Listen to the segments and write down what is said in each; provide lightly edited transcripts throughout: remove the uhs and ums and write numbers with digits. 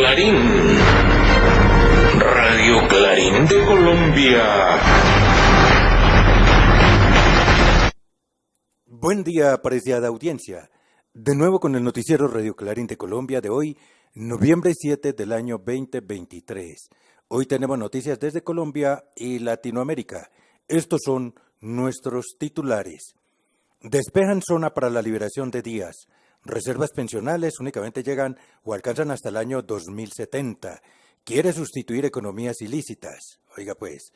Clarín. Radio Clarín de Colombia. Buen día, apreciada audiencia. De nuevo con el noticiero Radio Clarín de Colombia de hoy, noviembre 7 del año 2023. Hoy tenemos noticias desde Colombia y Latinoamérica. Estos son nuestros titulares. Despejan zona para la liberación de Díaz. Reservas pensionales únicamente llegan o alcanzan hasta el año 2070. Quiere sustituir economías ilícitas. Oiga pues.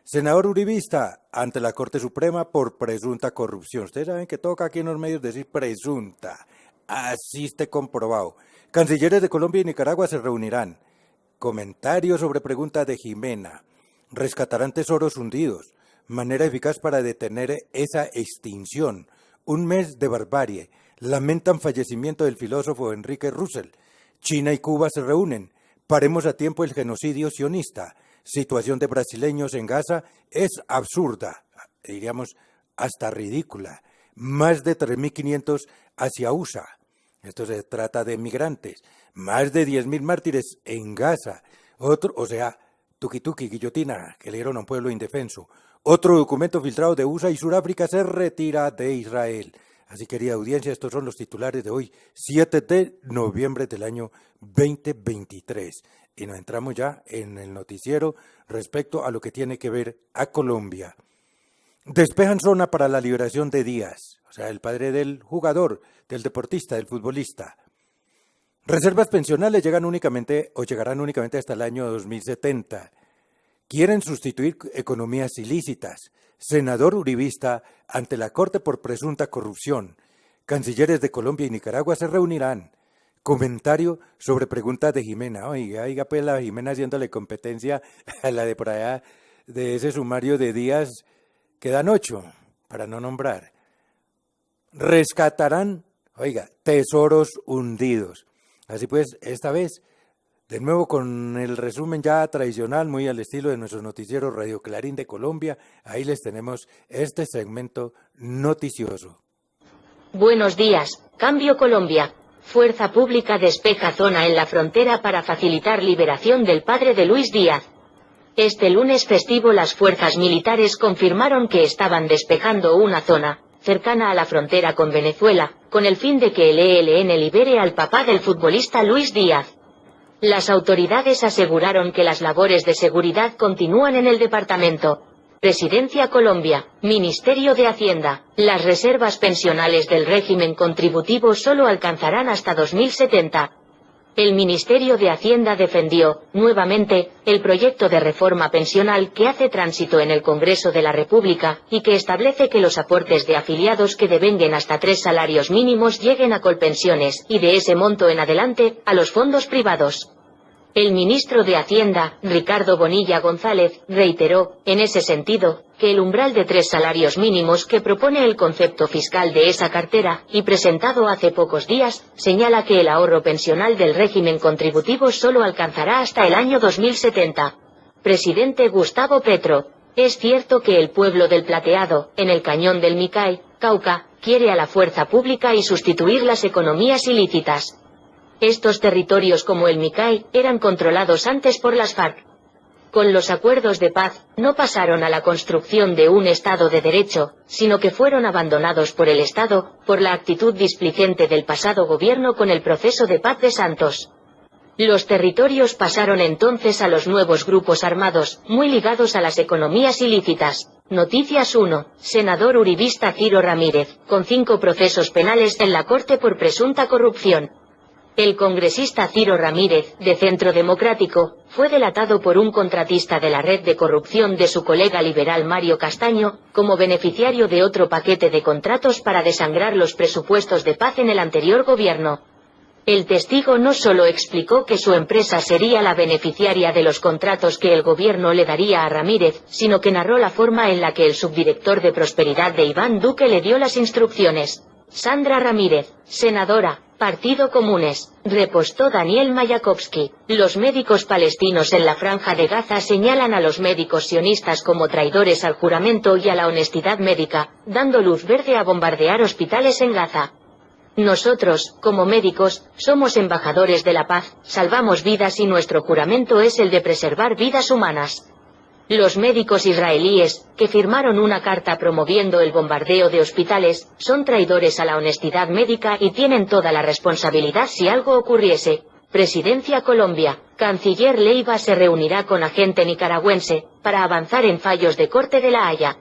Senador uribista ante la Corte Suprema por presunta corrupción. Ustedes saben que toca aquí en los medios decir presunta. Así esté comprobado. Cancilleres de Colombia y Nicaragua se reunirán. Comentarios sobre pregunta de Jimena. Rescatarán tesoros hundidos. Manera eficaz para detener esa extinción. Un mes de barbarie. Lamentan fallecimiento del filósofo Enrique Russell. China y Cuba se reúnen. Paremos a tiempo el genocidio sionista. Situación de brasileños en Gaza es absurda, diríamos hasta ridícula. Más de 3.500 hacia USA. Esto se trata de migrantes. Más de 10.000 mártires en Gaza. Tuki, guillotina, que le dieron a un pueblo indefenso. Otro documento filtrado de USA y Sudáfrica se retira de Israel. Así, querida audiencia, estos son los titulares de hoy, 7 de noviembre del año 2023. Y nos entramos ya en el noticiero respecto a lo que tiene que ver a Colombia. Despejan zona para la liberación de Díaz, o sea, el padre del jugador, del deportista, del futbolista. Reservas pensionales llegarán únicamente hasta el año 2070. Quieren sustituir economías ilícitas. Senador uribista ante la Corte por presunta corrupción. Cancilleres de Colombia y Nicaragua se reunirán. Comentario sobre preguntas de Jimena. Oiga, pues la Jimena haciéndole competencia a la de por allá, de ese sumario de Díaz, quedan 8, para no nombrar. Rescatarán, tesoros hundidos. Así pues, esta vez, de nuevo con el resumen ya tradicional, muy al estilo de nuestros noticieros Radio Clarín de Colombia, ahí les tenemos este segmento noticioso. Buenos días, Cambio Colombia. Fuerza Pública despeja zona en la frontera para facilitar liberación del padre de Luis Díaz. Este lunes festivo las fuerzas militares confirmaron que estaban despejando una zona cercana a la frontera con Venezuela, con el fin de que el ELN libere al papá del futbolista Luis Díaz. Las autoridades aseguraron que las labores de seguridad continúan en el departamento. Presidencia Colombia, Ministerio de Hacienda, las reservas pensionales del régimen contributivo solo alcanzarán hasta 2070. El Ministerio de Hacienda defendió, nuevamente, el proyecto de reforma pensional que hace tránsito en el Congreso de la República, y que establece que los aportes de afiliados que devenguen hasta 3 salarios mínimos lleguen a Colpensiones, y de ese monto en adelante, a los fondos privados. El ministro de Hacienda, Ricardo Bonilla González, reiteró, en ese sentido, que el umbral de 3 salarios mínimos que propone el concepto fiscal de esa cartera, y presentado hace pocos días, señala que el ahorro pensional del régimen contributivo solo alcanzará hasta el año 2070. Presidente Gustavo Petro, es cierto que el pueblo del Plateado, en el cañón del Micay, Cauca, quiere a la fuerza pública y sustituir las economías ilícitas. Estos territorios como el Micay eran controlados antes por las FARC. Con los acuerdos de paz, no pasaron a la construcción de un Estado de Derecho, sino que fueron abandonados por el Estado, por la actitud displicente del pasado gobierno con el proceso de paz de Santos. Los territorios pasaron entonces a los nuevos grupos armados, muy ligados a las economías ilícitas. Noticias 1. Senador uribista Ciro Ramírez, con 5 procesos penales en la Corte por presunta corrupción. El congresista Ciro Ramírez, de Centro Democrático, fue delatado por un contratista de la red de corrupción de su colega liberal Mario Castaño, como beneficiario de otro paquete de contratos para desangrar los presupuestos de paz en el anterior gobierno. El testigo no solo explicó que su empresa sería la beneficiaria de los contratos que el gobierno le daría a Ramírez, sino que narró la forma en la que el subdirector de Prosperidad de Iván Duque le dio las instrucciones. Sandra Ramírez, senadora, Partido Comunes, repostó Daniel Mayakovsky. Los médicos palestinos en la Franja de Gaza señalan a los médicos sionistas como traidores al juramento y a la honestidad médica, dando luz verde a bombardear hospitales en Gaza. Nosotros, como médicos, somos embajadores de la paz, salvamos vidas y nuestro juramento es el de preservar vidas humanas. Los médicos israelíes, que firmaron una carta promoviendo el bombardeo de hospitales, son traidores a la honestidad médica y tienen toda la responsabilidad si algo ocurriese. Presidencia Colombia. Canciller Leiva se reunirá con agente nicaragüense, para avanzar en fallos de Corte de la Haya.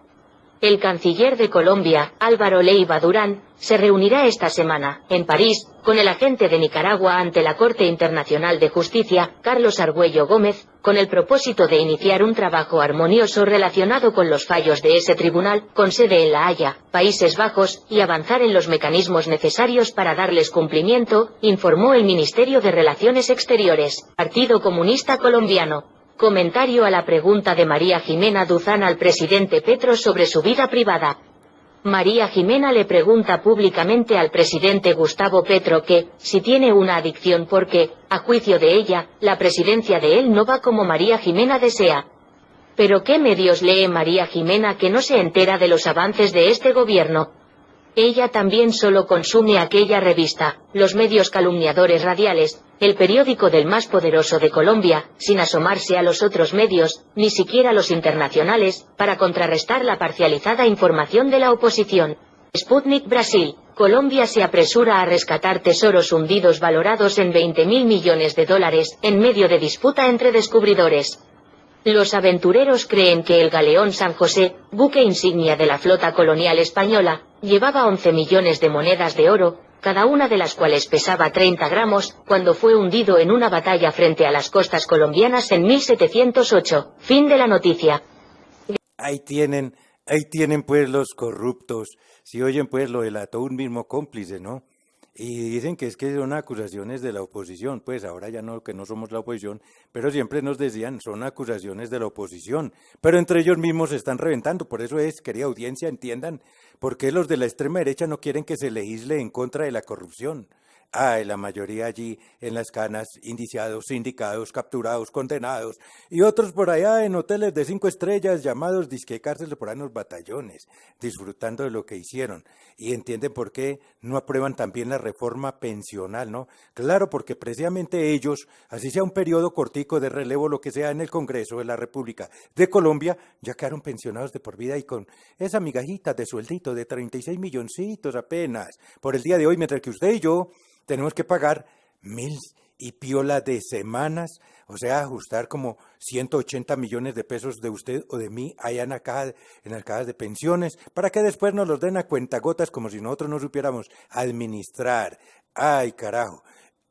El canciller de Colombia, Álvaro Leiva Durán, se reunirá esta semana, en París, con el agente de Nicaragua ante la Corte Internacional de Justicia, Carlos Argüello Gómez, con el propósito de iniciar un trabajo armonioso relacionado con los fallos de ese tribunal, con sede en La Haya, Países Bajos, y avanzar en los mecanismos necesarios para darles cumplimiento, informó el Ministerio de Relaciones Exteriores, Partido Comunista Colombiano. Comentario a la pregunta de María Jimena Duzán al presidente Petro sobre su vida privada. María Jimena le pregunta públicamente al presidente Gustavo Petro que, si tiene una adicción porque, a juicio de ella, la presidencia de él no va como María Jimena desea. ¿Pero qué medios lee María Jimena que no se entera de los avances de este gobierno? Ella también solo consume aquella revista, los medios calumniadores radiales, el periódico del más poderoso de Colombia, sin asomarse a los otros medios, ni siquiera los internacionales, para contrarrestar la parcializada información de la oposición. Sputnik Brasil. Colombia se apresura a rescatar tesoros hundidos valorados en 20.000 millones de dólares, en medio de disputa entre descubridores. Los aventureros creen que el galeón San José, buque insignia de la flota colonial española, llevaba 11 millones de monedas de oro, cada una de las cuales pesaba 30 gramos, cuando fue hundido en una batalla frente a las costas colombianas en 1708. Fin de la noticia. Ahí tienen pues los corruptos. Si oyen pues lo delató un mismo cómplice, ¿no? Y dicen que es que son acusaciones de la oposición, pues ahora ya no, que no somos la oposición, pero siempre nos decían, son acusaciones de la oposición, pero entre ellos mismos se están reventando, por eso es, querida audiencia, entiendan, por qué los de la extrema derecha no quieren que se legisle en contra de la corrupción. La mayoría allí en las canas, indiciados, sindicados, capturados, condenados, y otros por allá en hoteles de 5 estrellas llamados disque cárceles por ahí en los batallones, disfrutando de lo que hicieron. Y entienden por qué no aprueban también la reforma pensional, ¿no? Claro, porque precisamente ellos, así sea un periodo cortico de relevo, lo que sea en el Congreso de la República de Colombia, ya quedaron pensionados de por vida y con esa migajita de sueldito de 36 milloncitos apenas por el día de hoy, mientras que usted y yo tenemos que pagar 1.000 y piola de semanas, o sea, ajustar como 180 millones de pesos de usted o de mí allá en las cajas de pensiones, para que después nos los den a cuentagotas como si nosotros no supiéramos administrar. ¡Ay, carajo!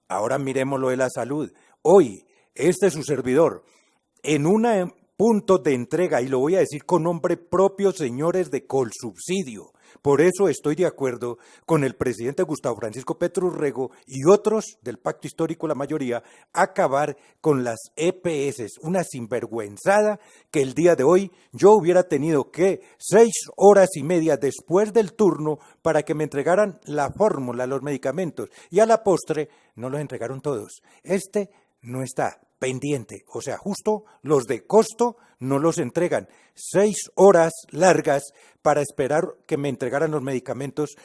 Ahora miremos lo de la salud. Hoy, este es su servidor, en un punto de entrega, y lo voy a decir con nombre propio, señores de Colsubsidio. Por eso estoy de acuerdo con el presidente Gustavo Francisco Petro Urrego y otros del pacto histórico, la mayoría, acabar con las EPS, una sinvergüenzada que el día de hoy yo hubiera tenido que 6 horas y media después del turno para que me entregaran la fórmula, los medicamentos, y a la postre no los entregaron todos. Este no está pendiente, o sea, justo los de costo no los entregan. 6 horas largas para esperar que me entregaran los medicamentos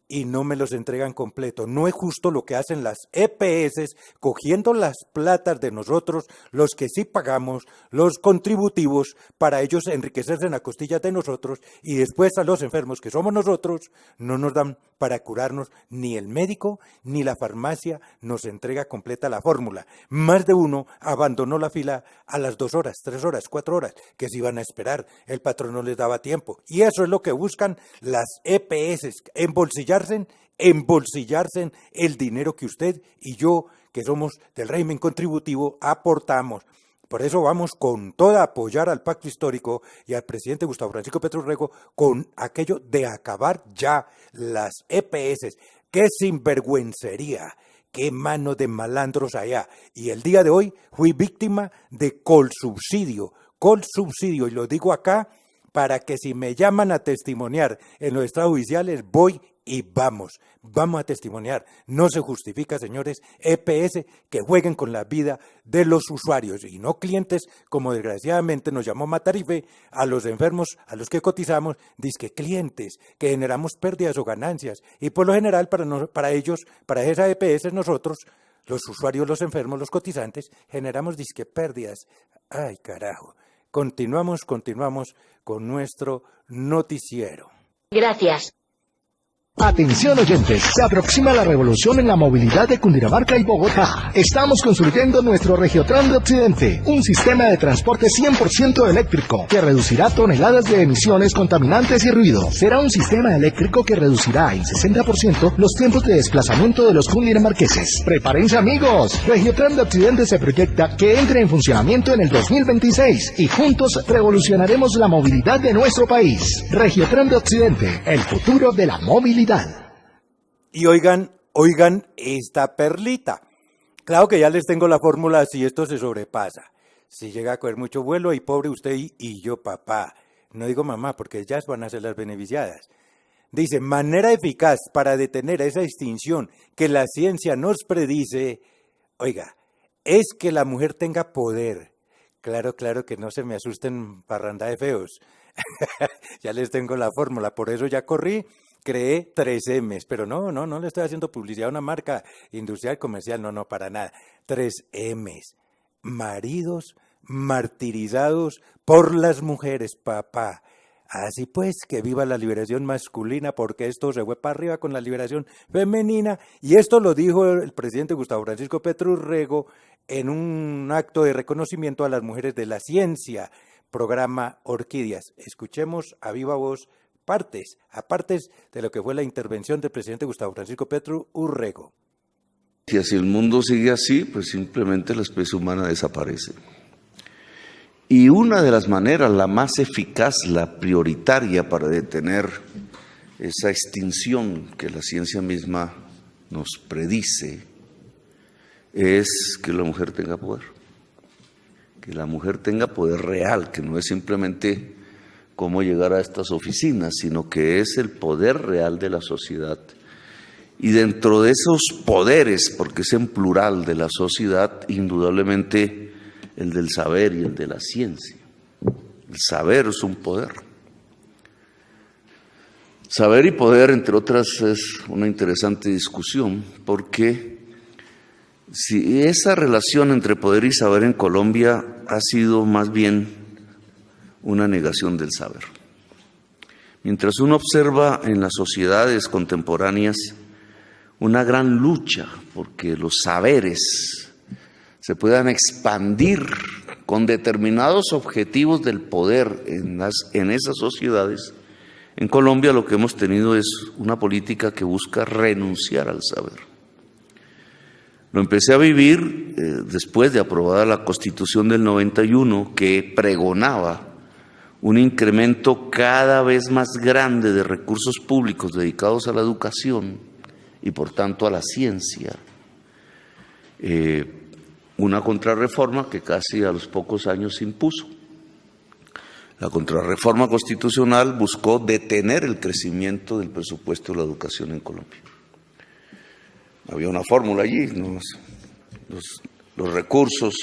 y no me los entregan completo. No es justo lo que hacen las EPS, cogiendo las platas de nosotros, los que sí pagamos, los contributivos, para ellos enriquecerse en la costilla de nosotros, y después a los enfermos, que somos nosotros, no nos dan para curarnos, ni el médico ni la farmacia nos entrega completa la fórmula. Más de uno abandonó la fila a las 2 horas, 3 horas, 4 horas, que se iban a esperar. El patrón no les daba tiempo. Y eso es lo que buscan las EPS, embolsillarse el dinero que usted y yo, que somos del régimen contributivo, aportamos. Por eso vamos con toda a apoyar al pacto histórico y al presidente Gustavo Francisco Petro Urrego con aquello de acabar ya las EPS. ¡Qué sinvergüencería! ¡Qué mano de malandros allá! Y el día de hoy fui víctima de Colsubsidio, y lo digo acá para que si me llaman a testimoniar en los extrajudiciales voy y vamos a testimoniar. No se justifica, señores, EPS que jueguen con la vida de los usuarios y no clientes, como desgraciadamente nos llamó Matarife a los enfermos, a los que cotizamos, dizque clientes, que generamos pérdidas o ganancias. Y por lo general, para ellos, para esa EPS, nosotros, los usuarios, los enfermos, los cotizantes, generamos disque pérdidas. Ay, carajo. Continuamos con nuestro noticiero. Gracias. Atención oyentes, se aproxima la revolución en la movilidad de Cundinamarca y Bogotá. Estamos construyendo nuestro Regiotran de Occidente, un sistema de transporte 100% eléctrico que reducirá toneladas de emisiones contaminantes y ruido. Será un sistema eléctrico que reducirá en 60% los tiempos de desplazamiento de los cundinamarqueses. ¡Prepárense, amigos! Regiotran de Occidente se proyecta que entre en funcionamiento en el 2026 y juntos revolucionaremos la movilidad de nuestro país. Regiotran de Occidente, el futuro de la movilidad. Y oigan esta perlita. Claro que ya les tengo la fórmula si esto se sobrepasa. Si llega a coger mucho vuelo, y pobre usted y yo, papá. No digo mamá, porque ellas van a ser las beneficiadas. Dice, manera eficaz para detener esa extinción que la ciencia nos predice, oiga, es que la mujer tenga poder. Claro que no se me asusten, parranda de feos. Ya les tengo la fórmula, por eso ya corrí. Creé 3M's, pero no le estoy haciendo publicidad a una marca industrial, comercial, no, para nada. 3M's, maridos martirizados por las mujeres, papá. Así pues, que viva la liberación masculina, porque esto se fue para arriba con la liberación femenina, y esto lo dijo el presidente Gustavo Francisco Petro Urrego en un acto de reconocimiento a las mujeres de la ciencia, programa Orquídeas. Escuchemos a viva voz apartes de lo que fue la intervención del presidente Gustavo Francisco Petro Urrego. Si el mundo sigue así, pues simplemente la especie humana desaparece. Y una de las maneras, la más eficaz, la prioritaria para detener esa extinción que la ciencia misma nos predice, es que la mujer tenga poder. Que la mujer tenga poder real, que no es simplemente cómo llegar a estas oficinas, sino que es el poder real de la sociedad. Y dentro de esos poderes, porque es en plural de la sociedad, indudablemente el del saber y el de la ciencia. El saber es un poder. Saber y poder, entre otras, es una interesante discusión, porque si esa relación entre poder y saber en Colombia ha sido más bien una negación del saber. Mientras uno observa en las sociedades contemporáneas una gran lucha porque los saberes se puedan expandir con determinados objetivos del poder en esas sociedades, en Colombia lo que hemos tenido es una política que busca renunciar al saber. Lo empecé a vivir después de aprobada la Constitución del 91, que pregonaba un incremento cada vez más grande de recursos públicos dedicados a la educación y por tanto a la ciencia. Una contrarreforma que casi a los pocos años se impuso. La contrarreforma constitucional buscó detener el crecimiento del presupuesto de la educación en Colombia. Había una fórmula allí, los recursos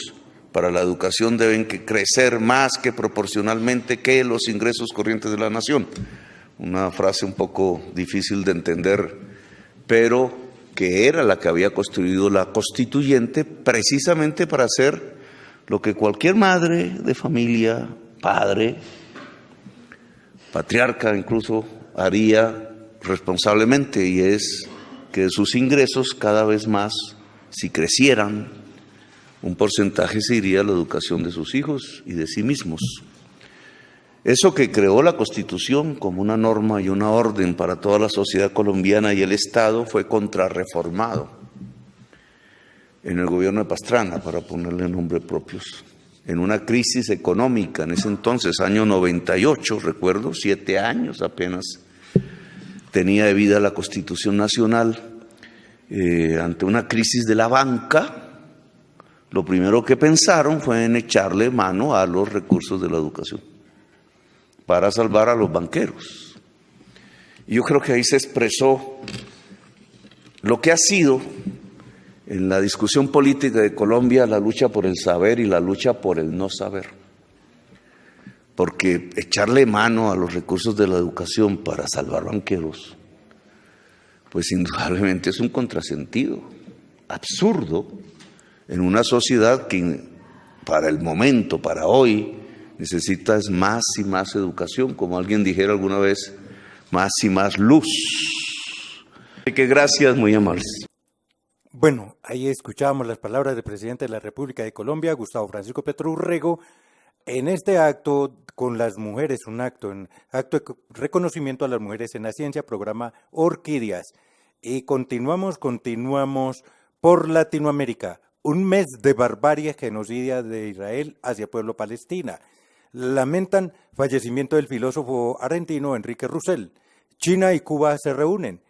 para la educación deben crecer más que proporcionalmente que los ingresos corrientes de la nación. Una frase un poco difícil de entender, pero que era la que había construido la constituyente precisamente para hacer lo que cualquier madre de familia, padre, patriarca incluso, haría responsablemente, y es que sus ingresos cada vez más, si crecieran, un porcentaje se iría a la educación de sus hijos y de sí mismos. Eso que creó la Constitución como una norma y una orden para toda la sociedad colombiana y el Estado fue contrarreformado en el gobierno de Pastrana, para ponerle nombres propios, en una crisis económica en ese entonces, año 98, recuerdo, 7 años apenas tenía de vida la Constitución Nacional, ante una crisis de la banca. Lo primero que pensaron fue en echarle mano a los recursos de la educación para salvar a los banqueros. Y yo creo que ahí se expresó lo que ha sido en la discusión política de Colombia la lucha por el saber y la lucha por el no saber. Porque echarle mano a los recursos de la educación para salvar banqueros, pues indudablemente es un contrasentido absurdo en una sociedad que para el momento, para hoy, necesita es más y más educación, como alguien dijera alguna vez, más y más luz. Así que gracias, muy amables. Bueno, ahí escuchábamos las palabras del presidente de la República de Colombia, Gustavo Francisco Petro Urrego, en este acto con las mujeres, un acto de reconocimiento a las mujeres en la ciencia, programa Orquídeas. Y continuamos por Latinoamérica. Un mes de barbarie genocida de Israel hacia pueblo palestina. Lamentan fallecimiento del filósofo argentino Enrique Rousseff. China y Cuba se reúnen.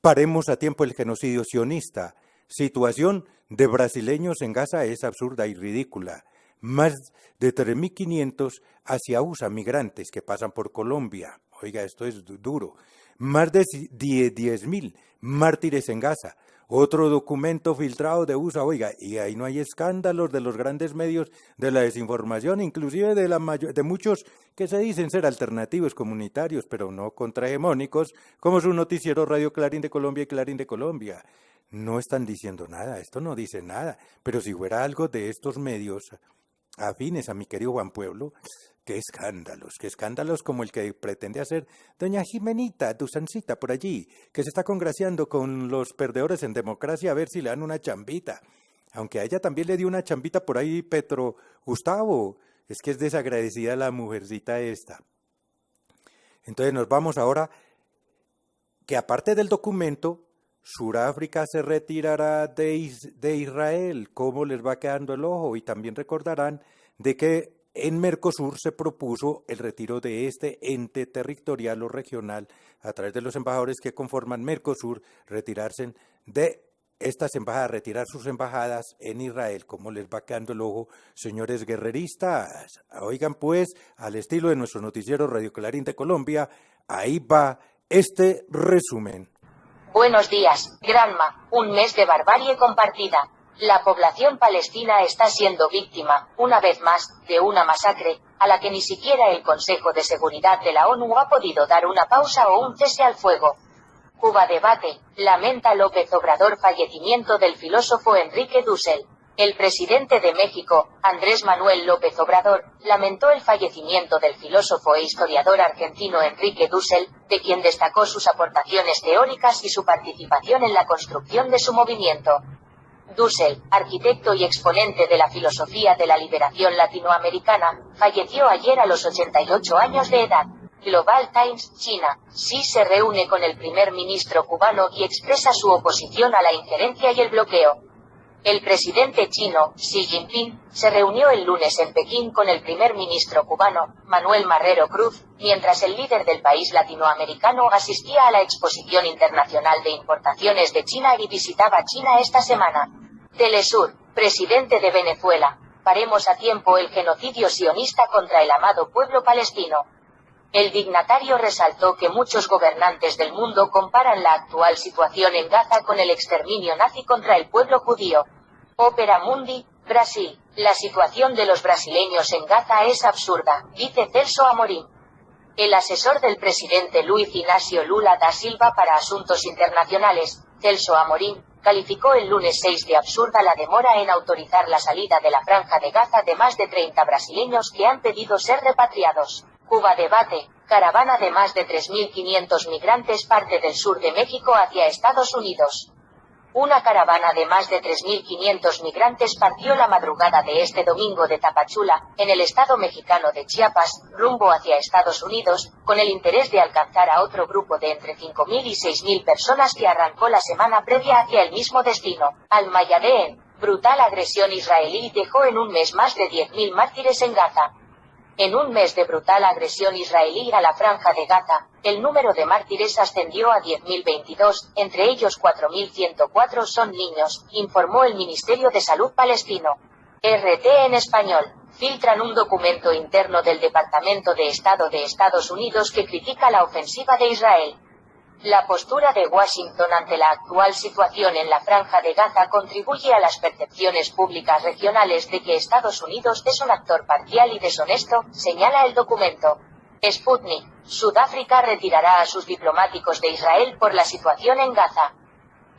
Paremos a tiempo el genocidio sionista. Situación de brasileños en Gaza es absurda y ridícula. Más de 3.500 hacia USA migrantes que pasan por Colombia. Oiga, esto es duro. Más de 10.000 mártires en Gaza. Otro documento filtrado de USA, oiga, y ahí no hay escándalos de los grandes medios de la desinformación, inclusive de muchos que se dicen ser alternativos comunitarios, pero no contrahegemónicos, como su noticiero Radio Clarín de Colombia y Clarín de Colombia. No están diciendo nada, esto no dice nada, pero si fuera algo de estos medios afines a mi querido Juan Pueblo, qué escándalos como el que pretende hacer doña Jimenita Dusancita por allí, que se está congraciando con los perdedores en democracia a ver si le dan una chambita, aunque a ella también le dio una chambita por ahí Petro Gustavo, es que es desagradecida la mujercita esta. Entonces nos vamos ahora, que aparte del documento, Sudáfrica se retirará de Israel, ¿cómo les va quedando el ojo? Y también recordarán de que en Mercosur se propuso el retiro de este ente territorial o regional a través de los embajadores que conforman Mercosur, retirarse de estas embajadas, retirar sus embajadas en Israel. ¿Cómo les va quedando el ojo, señores guerreristas? Oigan pues, al estilo de nuestro noticiero Radio Clarín de Colombia, ahí va este resumen. Buenos días, Granma, un mes de barbarie compartida. La población palestina está siendo víctima, una vez más, de una masacre, a la que ni siquiera el Consejo de Seguridad de la ONU ha podido dar una pausa o un cese al fuego. Cuba debate, lamenta López Obrador fallecimiento del filósofo Enrique Dussel. El presidente de México, Andrés Manuel López Obrador, lamentó el fallecimiento del filósofo e historiador argentino Enrique Dussel, de quien destacó sus aportaciones teóricas y su participación en la construcción de su movimiento. Dussel, arquitecto y exponente de la filosofía de la liberación latinoamericana, falleció ayer a los 88 años de edad. Global Times, China, Xi se reúne con el primer ministro cubano y expresa su oposición a la injerencia y el bloqueo. El presidente chino, Xi Jinping, se reunió el lunes en Pekín con el primer ministro cubano, Manuel Marrero Cruz, mientras el líder del país latinoamericano asistía a la Exposición Internacional de Importaciones de China y visitaba China esta semana. Telesur, presidente de Venezuela, paremos a tiempo el genocidio sionista contra el amado pueblo palestino. El dignatario resaltó que muchos gobernantes del mundo comparan la actual situación en Gaza con el exterminio nazi contra el pueblo judío. Opera Mundi, Brasil. La situación de los brasileños en Gaza es absurda, dice Celso Amorim. El asesor del presidente Luiz Inácio Lula da Silva para Asuntos Internacionales, Celso Amorim, calificó el lunes 6 de absurda la demora en autorizar la salida de la Franja de Gaza de más de 30 brasileños que han pedido ser repatriados. Cuba debate, caravana de más de 3.500 migrantes parte del sur de México hacia Estados Unidos. Una caravana de más de 3.500 migrantes partió la madrugada de este domingo de Tapachula, en el estado mexicano de Chiapas, rumbo hacia Estados Unidos, con el interés de alcanzar a otro grupo de entre 5.000 y 6.000 personas que arrancó la semana previa hacia el mismo destino. Al-Mayadeen, brutal agresión israelí dejó en un mes más de 10.000 mártires en Gaza. En un mes de brutal agresión israelí a la Franja de Gaza, el número de mártires ascendió a 10.022, entre ellos 4.104 son niños, informó el Ministerio de Salud palestino. RT en español, filtran un documento interno del Departamento de Estado de Estados Unidos que critica la ofensiva de Israel. La postura de Washington ante la actual situación en la Franja de Gaza contribuye a las percepciones públicas regionales de que Estados Unidos es un actor parcial y deshonesto, señala el documento. Sputnik. Sudáfrica retirará a sus diplomáticos de Israel por la situación en Gaza.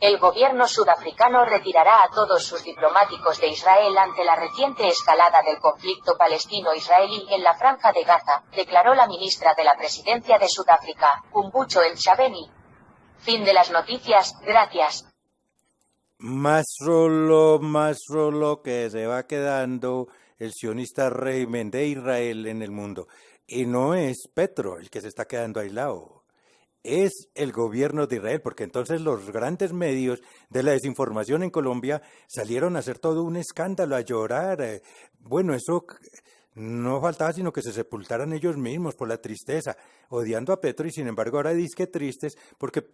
El gobierno sudafricano retirará a todos sus diplomáticos de Israel ante la reciente escalada del conflicto palestino-israelí en la Franja de Gaza, declaró la ministra de la Presidencia de Sudáfrica, Umbucho Ntshavheni. Fin de las noticias, gracias. Más solo que se va quedando el sionista régimen de Israel en el mundo. Y no es Petro el que se está quedando aislado, es el gobierno de Israel, porque entonces los grandes medios de la desinformación en Colombia salieron a hacer todo un escándalo, a llorar. Bueno, eso no faltaba sino que se sepultaran ellos mismos por la tristeza, odiando a Petro, y sin embargo ahora dizque tristes porque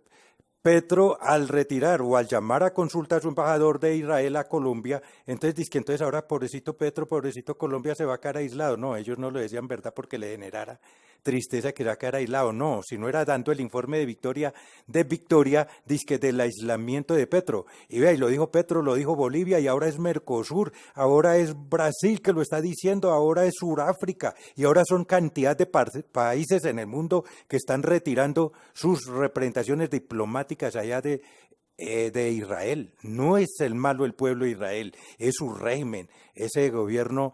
Petro, al retirar o al llamar a consulta a su embajador de Israel a Colombia, entonces dice que entonces ahora pobrecito Petro, pobrecito Colombia se va a quedar aislado. No, ellos no lo decían verdad porque le generara tristeza que se va a quedar aislado. No, si no era dando el informe de Victoria, dice que del aislamiento de Petro. Y vea, y lo dijo Petro, lo dijo Bolivia, y ahora es Mercosur, ahora es Brasil que lo está diciendo, ahora es Sudáfrica, y ahora son cantidad de países en el mundo que están retirando sus representaciones diplomáticas allá de Israel. No es el malo el pueblo de Israel, es su régimen, ese gobierno.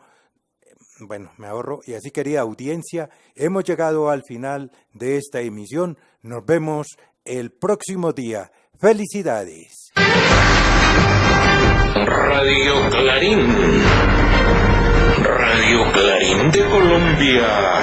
Bueno, me ahorro. Y así, querida audiencia, hemos llegado al final de esta emisión. Nos vemos el próximo día. ¡Felicidades! Radio Clarín de Colombia.